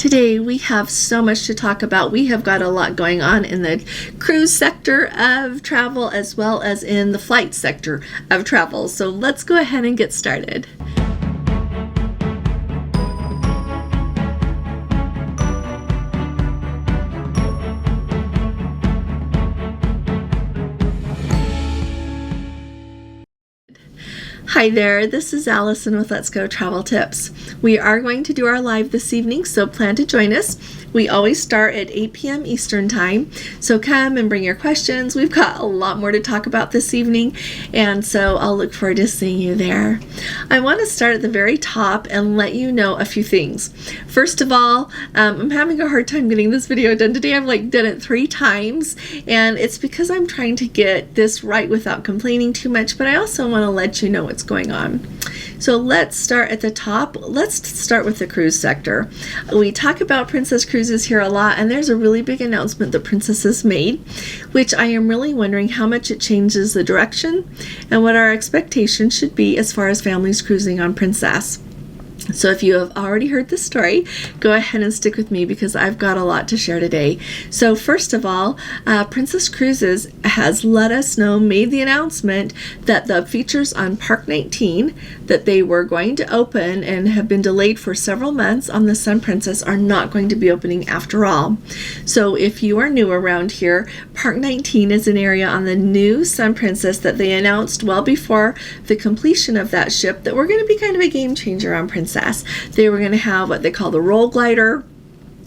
Today we have so much to talk about. We have got a lot going on in the cruise sector of travel as well as in the flight sector of travel. So let's go ahead and get started. Hi there, this is Allison with Let's Go Travel Tips. We are going to do our live this evening, so plan to join us. We always start at 8 p.m. Eastern Time, so come and bring your questions. We've got a lot more to talk about this evening, and so I'll look forward to seeing you there. I want to start at the very top and let you know a few things. First of all, I'm having a hard time getting this video done today. I've done it 3 times, and it's because I'm trying to get this right without complaining too much, but I also want to let you know what's going on. So let's start at the top. Let's start with the cruise sector. We talk about Princess Cruises here a lot, and there's a really big announcement that Princess has made, which I am really wondering how much it changes the direction and what our expectations should be as far as families cruising on Princess. So if you have already heard this story, go ahead and stick with me because I've got a lot to share today. So first of all, Princess Cruises has let us know, made the announcement that the features on Park 19 that they were going to open and have been delayed for several months on the Sun Princess are not going to be opening after all. So if you are new around here, Park 19 is an area on the new Sun Princess that they announced well before the completion of that ship that we're going to be kind of a game changer on Princess. They were going to have what they call the roll glider,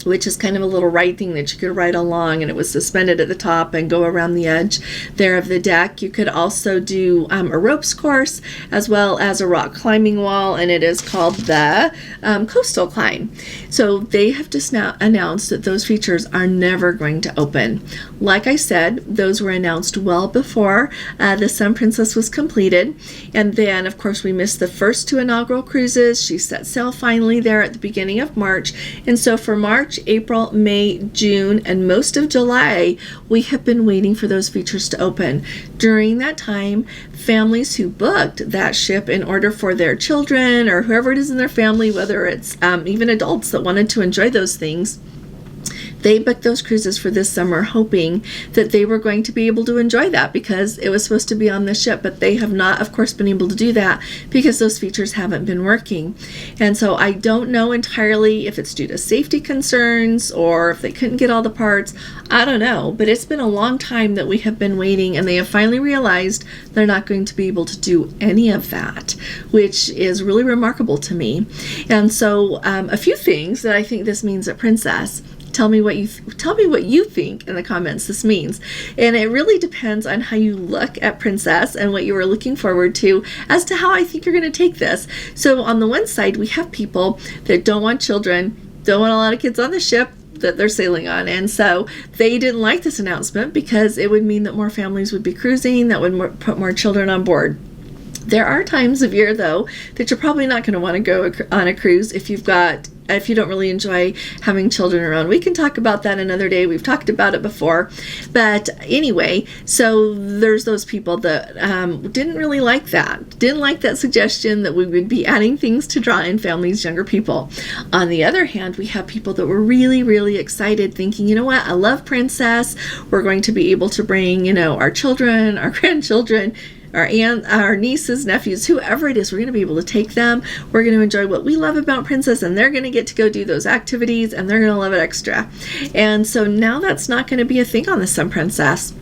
which is kind of a little ride thing that you could ride along, and it was suspended at the top and go around the edge there of the deck. You could also do a ropes course as well as a rock climbing wall, and it is called the Coastal Climb. So they have just now announced that those features are never going to open. Like I said, those were announced well before the Sun Princess was completed, and then of course we missed the first 2 inaugural cruises. She set sail finally there at the beginning of March, and so for March, April, May, June, and most of July, we have been waiting for those features to open. During that time, families who booked that ship in order for their children or whoever it is in their family, whether it's even adults that wanted to enjoy those things, they booked those cruises for this summer hoping that they were going to be able to enjoy that because it was supposed to be on the ship, but they have not, of course, been able to do that because those features haven't been working. And so I don't know entirely if it's due to safety concerns or if they couldn't get all the parts. I don't know, but it's been a long time that we have been waiting, and they have finally realized they're not going to be able to do any of that, which is really remarkable to me. And so a few things that I think this means at Princess. Tell me what you think in the comments this means. And it really depends on how you look at Princess and what you are looking forward to as to how I think you're going to take this. So on the one side, we have people that don't want children, don't want a lot of kids on the ship that they're sailing on, and so they didn't like this announcement because it would mean that more families would be cruising, that would put more children on board. There are times of year, though, that you're probably not going to want to go on a cruise if you don't really enjoy having children around. We can talk about that another day. We've talked about it before. But anyway, so there's those people that didn't really like that. Didn't like that suggestion that we would be adding things to draw in families, younger people. On the other hand, we have people that were really, really excited thinking, you know what, I love Princess. We're going to be able to bring, our children, our grandchildren, our aunt, our nieces, nephews, whoever it is, we're going to be able to take them. We're going to enjoy what we love about Princess, and they're going to get to go do those activities, and they're going to love it extra. And so now that's not going to be a thing on the Sun Princess.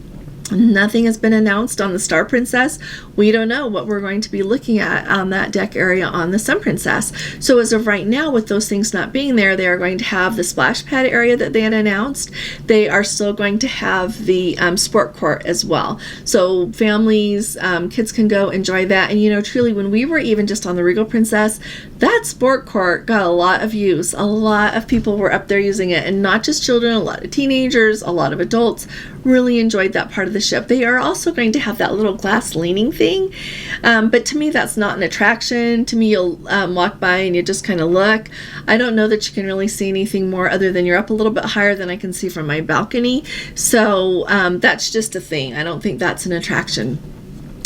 Nothing has been announced on the Star Princess. We don't know what we're going to be looking at on that deck area on the Sun Princess. So as of right now, with those things not being there, they are going to have the splash pad area that they had announced. They are still going to have the sport court as well. So families, kids can go enjoy that. And truly, when we were even just on the Regal Princess, that sport court got a lot of use. A lot of people were up there using it, and not just children, a lot of teenagers, a lot of adults really enjoyed that part of the ship. They are also going to have that little glass leaning thing, but to me that's not an attraction. To me, you'll walk by and you just kind of look. I don't know that you can really see anything more other than you're up a little bit higher than I can see from my balcony, so that's just a thing. I don't think that's an attraction.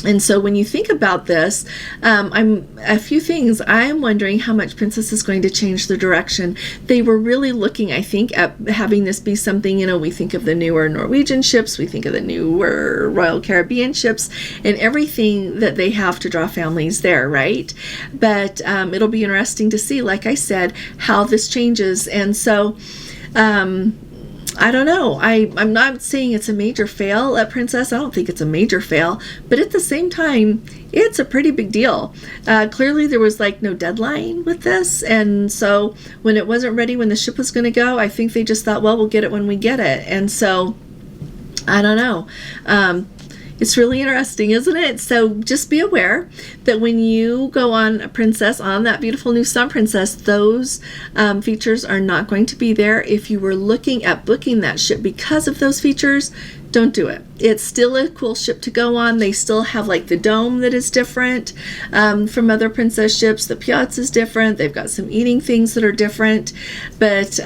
And so when you think about this, a few things. I'm wondering how much Princess is going to change the direction. They were really looking, I think, at having this be something, we think of the newer Norwegian ships, we think of the newer Royal Caribbean ships, and everything that they have to draw families there, right? But it'll be interesting to see, like I said, how this changes. And so I don't know. I'm not saying it's a major fail at Princess. I don't think it's a major fail. But at the same time, it's a pretty big deal. Clearly, there was no deadline with this. And so when it wasn't ready, when the ship was going to go, I think they just thought, well, we'll get it when we get it. And so, I don't know. It's really interesting, isn't it? So just be aware that when you go on a Princess, on that beautiful new Sun Princess, those features are not going to be there. If you were looking at booking that ship because of those features, don't do it. It's still a cool ship to go on. They still have the dome that is different from other Princess ships. The piazza is different. They've got some eating things that are different, but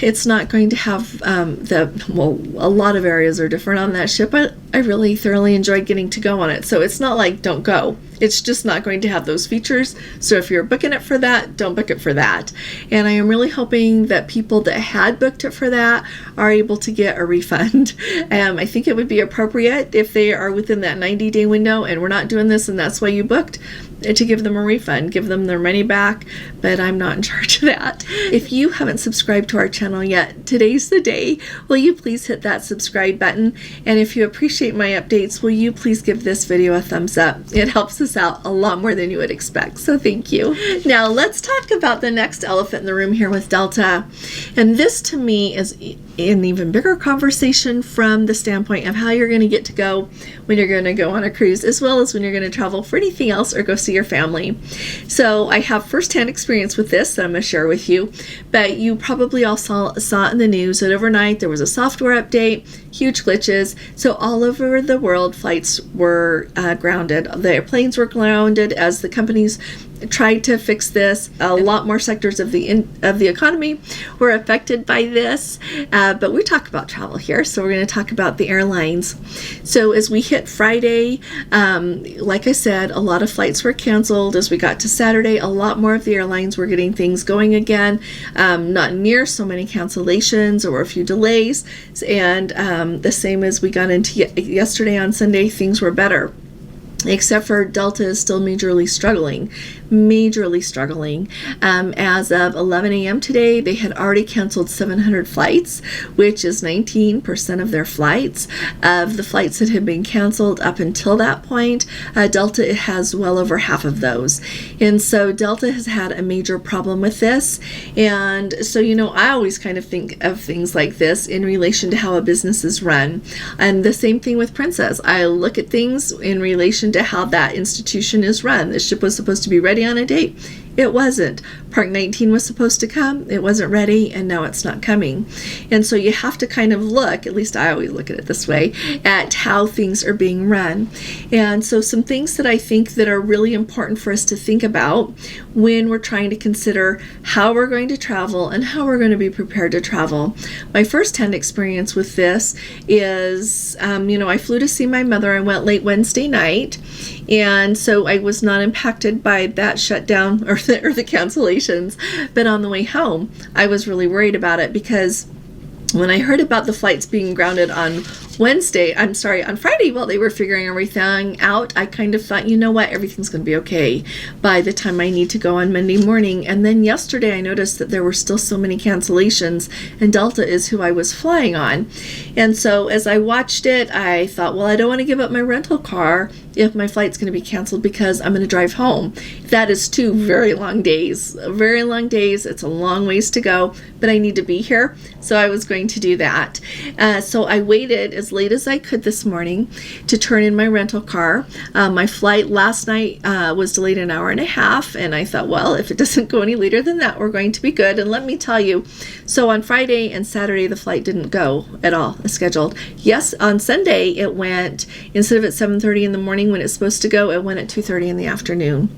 it's not going to have a lot of areas are different on that ship. I really thoroughly enjoyed getting to go on it. So it's not like don't go. It's just not going to have those features. So if you're booking it for that, don't book it for that. And I am really hoping that people that had booked it for that are able to get a refund. I think it would be appropriate if they are within that 90-day window and we're not doing this and that's why you booked, to give them a refund, give them their money back, but I'm not in charge of that. If you haven't subscribed to our channel yet, today's the day. Will you please hit that subscribe button? And if you appreciate my updates, will you please give this video a thumbs up? It helps us out a lot more than you would expect, so thank you. Now let's talk about the next elephant in the room here with Delta. And this to me is an even bigger conversation from the standpoint of how you're going to get to go when you're going to go on a cruise, as well as when you're going to travel for anything else or go see your family. So I have firsthand experience with this that I'm going to share with you, but you probably all saw it in the news that overnight there was a software update, huge glitches. So all over the world, flights were grounded. The airplanes were grounded as the companies tried to fix this. A lot more sectors of the economy were affected by this, but we talk about travel here, so we're going to talk about the airlines. So as we hit Friday, like I said, a lot of flights were canceled. As we got to Saturday, a lot more of the airlines were getting things going again, not near so many cancellations or a few delays, and the same as we got into yesterday on Sunday, things were better. Except for Delta is still majorly struggling. As of 11 a.m. today, they had already canceled 700 flights, which is 19% of their flights. Of the flights that had been canceled up until that point, Delta has well over half of those. And so Delta has had a major problem with this. And so, I always kind of think of things like this in relation to how a business is run. And the same thing with Princess. I look at things in relation to how that institution is run. The ship was supposed to be ready on a date. It wasn't. Park 19 was supposed to come. It wasn't ready, and now it's not coming. And so you have to kind of look, at least I always look at it this way, at how things are being run. And so some things that I think that are really important for us to think about when we're trying to consider how we're going to travel and how we're going to be prepared to travel. My first-hand experience with this is, I flew to see my mother. I went late Wednesday night, and so I was not impacted by that shutdown or the cancellations. But on the way home, I was really worried about it because when I heard about the flights being grounded on Friday, while they were figuring everything out, I kind of thought, you know what, everything's going to be okay by the time I need to go on Monday morning. And then yesterday I noticed that there were still so many cancellations, and Delta is who I was flying on. And so as I watched it, I thought, well, I don't want to give up my rental car if my flight's going to be canceled because I'm going to drive home. That is 2 very long days. Very long days. It's a long ways to go, but I need to be here. So I was going to do that. So I waited as late as I could this morning to turn in my rental car. My flight last night was delayed an hour and a half, and I thought, well, if it doesn't go any later than that, we're going to be good. And let me tell you, so on Friday and Saturday, the flight didn't go at all as scheduled. Yes, on Sunday, it went, instead of at 7:30 in the morning when it's supposed to go, it went at 2:30 in the afternoon.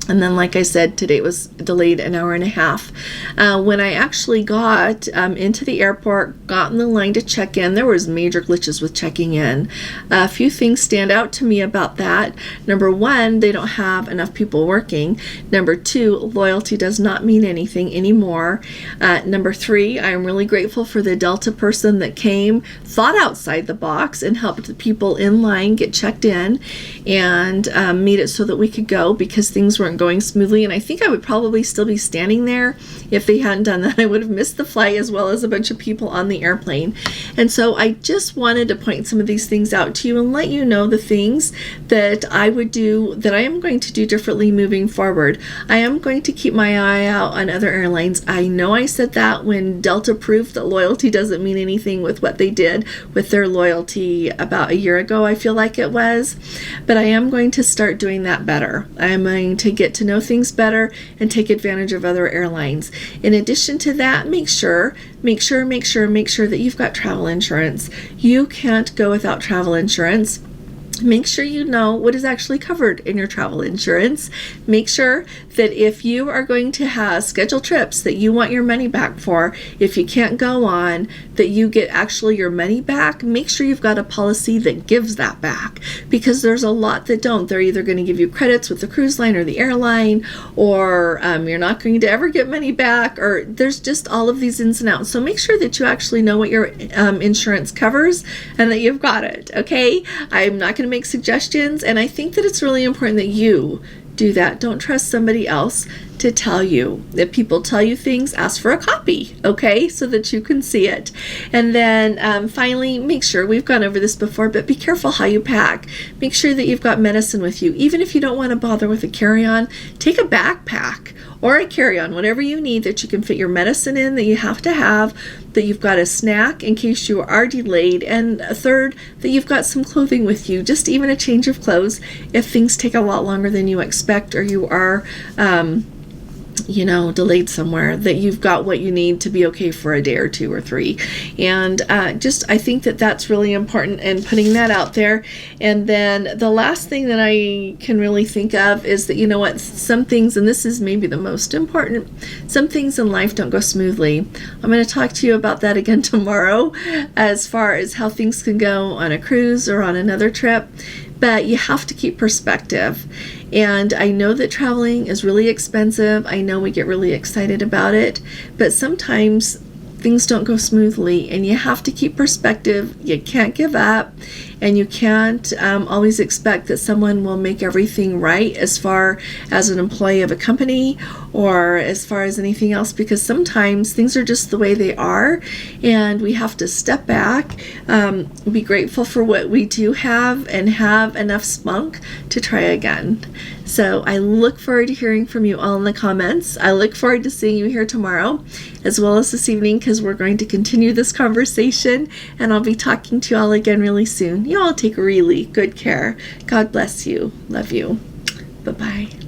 And then, like I said, today it was delayed an hour and a half. When I actually got into the airport, got in the line to check in, there was major glitches with checking in. A few things stand out to me about that. Number one, they don't have enough people working. Number two, loyalty does not mean anything anymore. Number three, I'm really grateful for the Delta person that came, thought outside the box, and helped the people in line get checked in and made it so that we could go, because things weren't going smoothly. And I think I would probably still be standing there if they hadn't done that. I would have missed the flight, as well as a bunch of people on the airplane. And so I just wanted to point some of these things out to you and let you know the things that I would do, that I am going to do differently moving forward. I am going to keep my eye out on other airlines. I know I said that when Delta proved that loyalty doesn't mean anything with what they did with their loyalty about a year ago, I feel like it was. But I am going to start doing that better. I am going to get to know things better and take advantage of other airlines. In addition to that, make sure that you've got travel insurance. You can't go without travel insurance. Make sure you know what is actually covered in your travel insurance. Make sure that if you are going to have scheduled trips that you want your money back for, if you can't go on, that you get actually your money back, make sure you've got a policy that gives that back, because there's a lot that don't. They're either going to give you credits with the cruise line or the airline, or you're not going to ever get money back, or there's just all of these ins and outs. So make sure that you actually know what your insurance covers and that you've got it, okay? I'm not going to make suggestions, and I think that it's really important that you do that. Don't trust somebody else to tell you. If people tell you things, ask for a copy, okay, so that you can see it. And then finally, make sure, we've gone over this before, but be careful how you pack. Make sure that you've got medicine with you. Even if you don't want to bother with a carry-on, take a backpack or a carry-on, whatever you need that you can fit your medicine in that you have to have, that you've got a snack in case you are delayed, and a third, that you've got some clothing with you, just even a change of clothes if things take a lot longer than you expect, or you are delayed somewhere, that you've got what you need to be okay for a day or two or three. And I think that that's really important, and putting that out there. And then the last thing that I can really think of is that, some things, and this is maybe the most important, some things in life don't go smoothly. I'm going to talk to you about that again tomorrow, as far as how things can go on a cruise or on another trip. But you have to keep perspective. And I know that traveling is really expensive. I know we get really excited about it, but sometimes things don't go smoothly, and you have to keep perspective. You can't give up, and you can't always expect that someone will make everything right as far as an employee of a company or as far as anything else, because sometimes things are just the way they are, and we have to step back, be grateful for what we do have, and have enough spunk to try again. So I look forward to hearing from you all in the comments. I look forward to seeing you here tomorrow, as well as this evening, because we're going to continue this conversation, and I'll be talking to you all again really soon. You all take really good care. God bless you. Love you. Bye-bye.